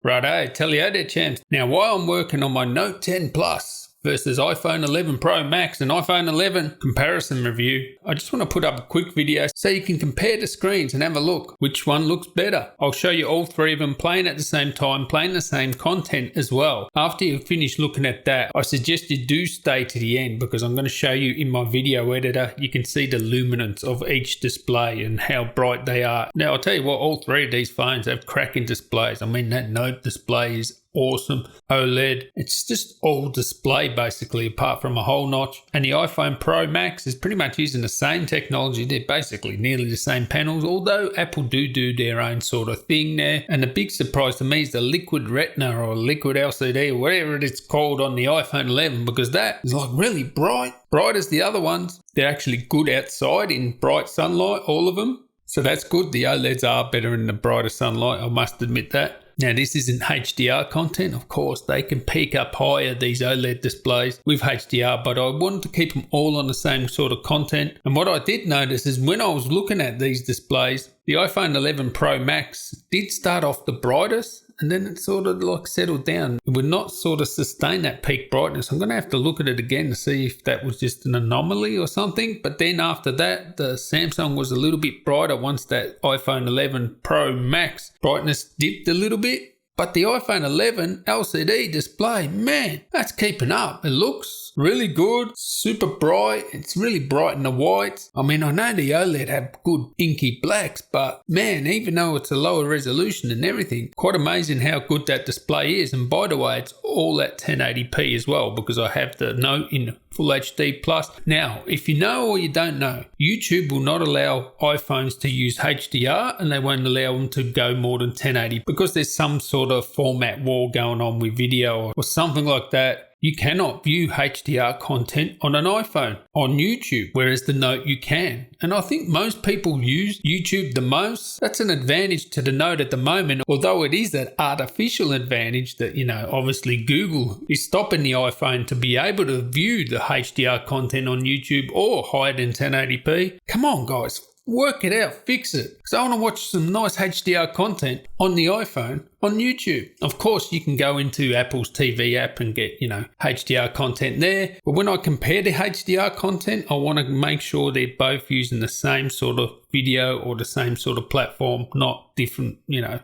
Righto, tell you there, champs. Now, while I'm working on my Note 10 Plus versus iPhone 11 Pro Max and iPhone 11 comparison review, I just want to put up a quick video so you can compare the screens and have a look which one looks better. I'll show you all three of them playing at the same time, playing the same content as well. After you finish looking at that, I suggest you do stay to the end because I'm going to show you in my video editor, you can see the luminance of each display and how bright they are. Now, I'll tell you what, all three of these phones have cracking displays. I mean, that Note display is awesome. OLED, it's just all display basically apart from a hole notch. And the iPhone Pro Max is pretty much using the same technology. They're basically nearly the same panels, although Apple do their own sort of thing there. And the big surprise to me is the liquid retina or liquid LCD or whatever it's called on the iPhone 11, because that is like really bright as the other ones. They're actually good outside in bright sunlight, all of them. So that's good. The OLEDs are better in the brighter sunlight, I must admit that. Now, this isn't HDR content. Of course, they can peak up higher, these OLED displays, with HDR, but I wanted to keep them all on the same sort of content. And what I did notice is when I was looking at these displays, the iPhone 11 Pro Max did start off the brightest, and then it sort of like settled down. It would not sort of sustain that peak brightness. I'm going to have to look at it again to see if that was just an anomaly or something. But then after that, the Samsung was a little bit brighter once that iPhone 11 Pro Max brightness dipped a little bit. But the iPhone 11 LCD display, man, that's keeping up. It looks really good, super bright. It's really bright in the whites. I mean, I know the OLED have good inky blacks, but man, even though it's a lower resolution and everything, quite amazing how good that display is. And by the way, it's all at 1080p as well, because I have the Note in Full HD Plus. Now, if you know or you don't know, YouTube will not allow iPhones to use HDR, and they won't allow them to go more than 1080 because there's some sort of format war going on with video or something like that. You cannot view HDR content on an iPhone on YouTube, whereas the Note you can. And I think most people use YouTube the most. That's an advantage to the Note at the moment, although it is that artificial advantage that, obviously Google is stopping the iPhone to be able to view the HDR content on YouTube or hide in 1080p. Come on, guys. Work it out, fix it. Because I want to watch some nice HDR content on the iPhone on YouTube. Of course, you can go into Apple's TV app and get, HDR content there. But when I compare the HDR content, I want to make sure they're both using the same sort of video or the same sort of platform, not different,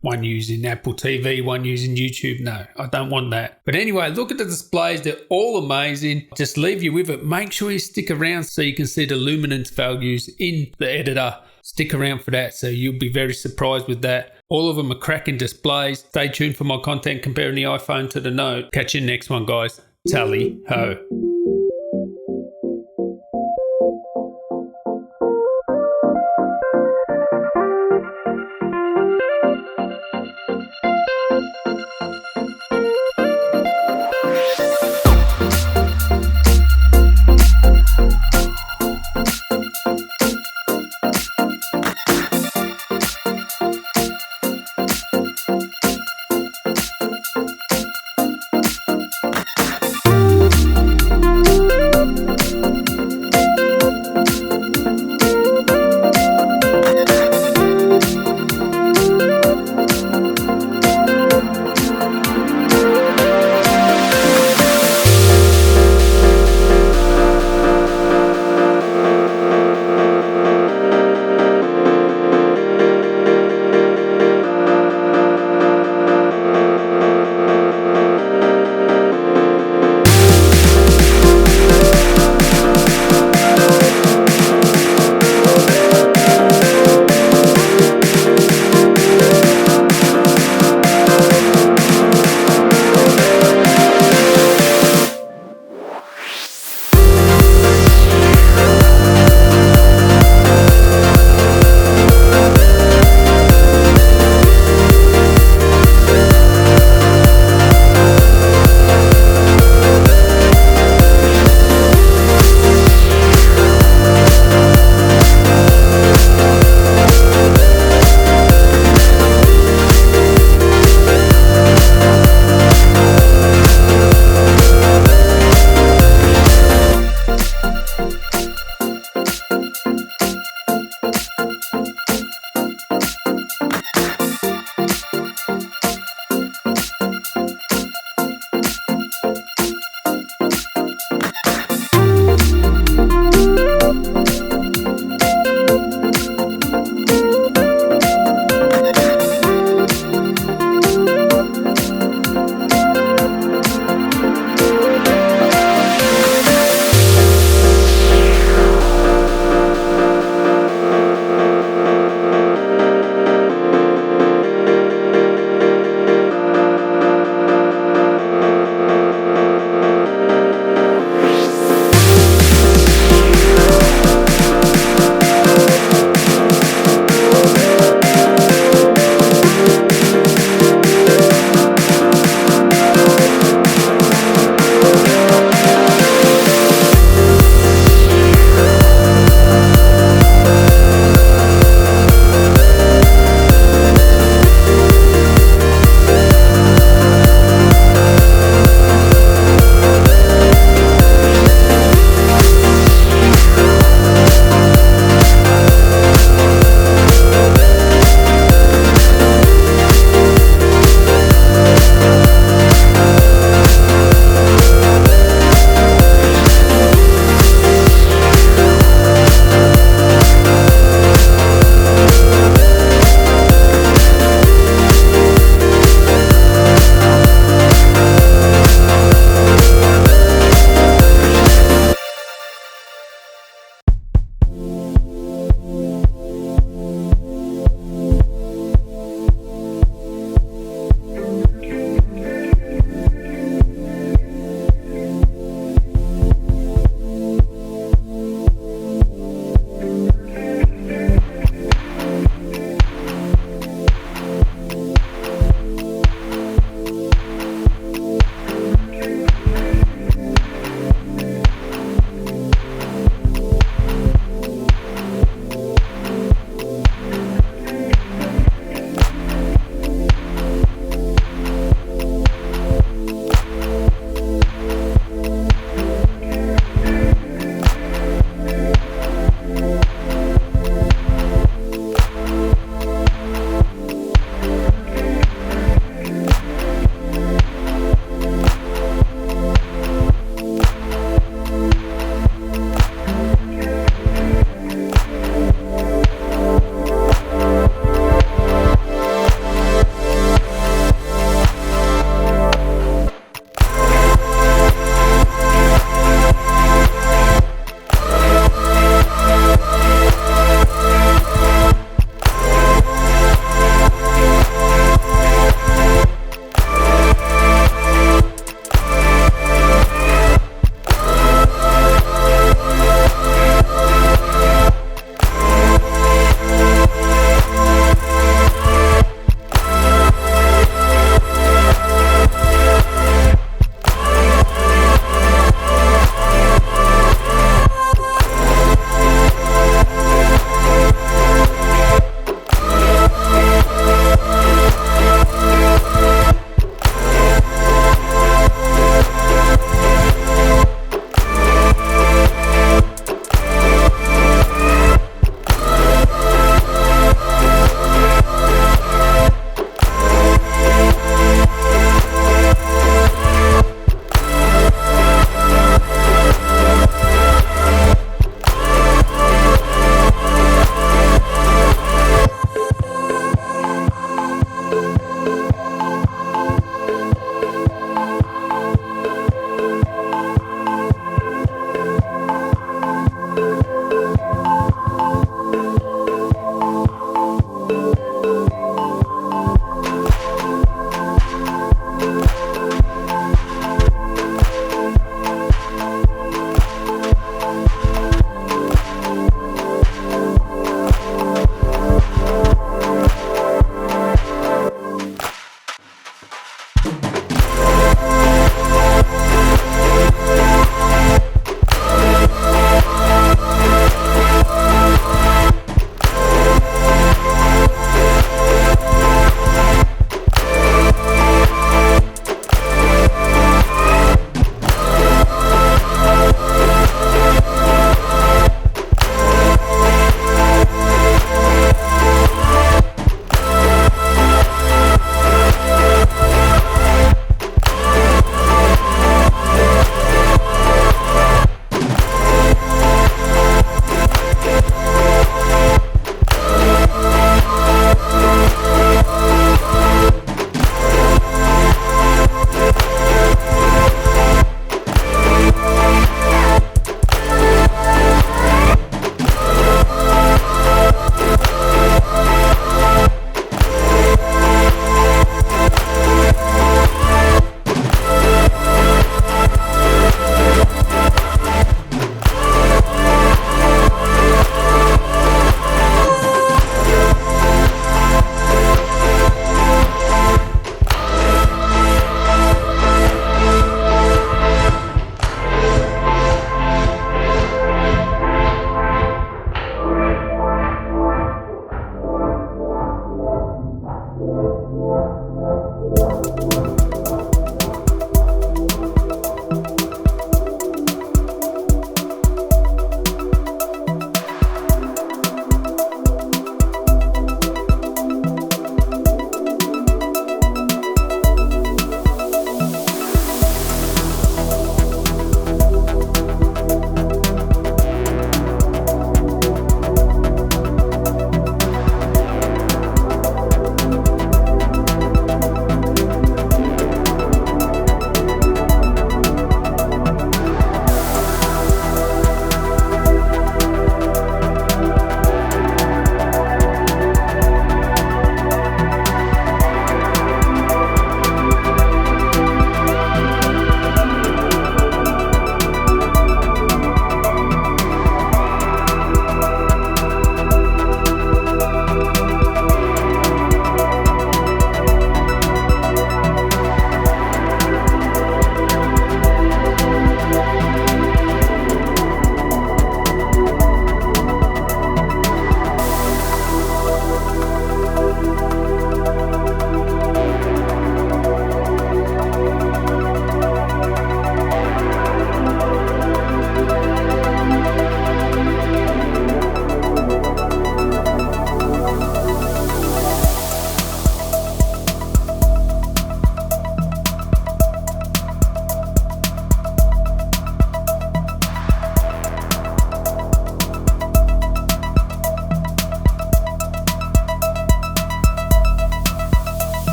one using Apple TV, one using YouTube. No, I don't want that. But anyway, look at the displays. They're all amazing. Just leave you with it. Make sure you stick around so you can see the luminance values in the editor. Stick around for that, so you'll be very surprised with that. All of them are cracking displays. Stay tuned for my content comparing the iPhone to the Note. Catch you next one, guys. Tally ho.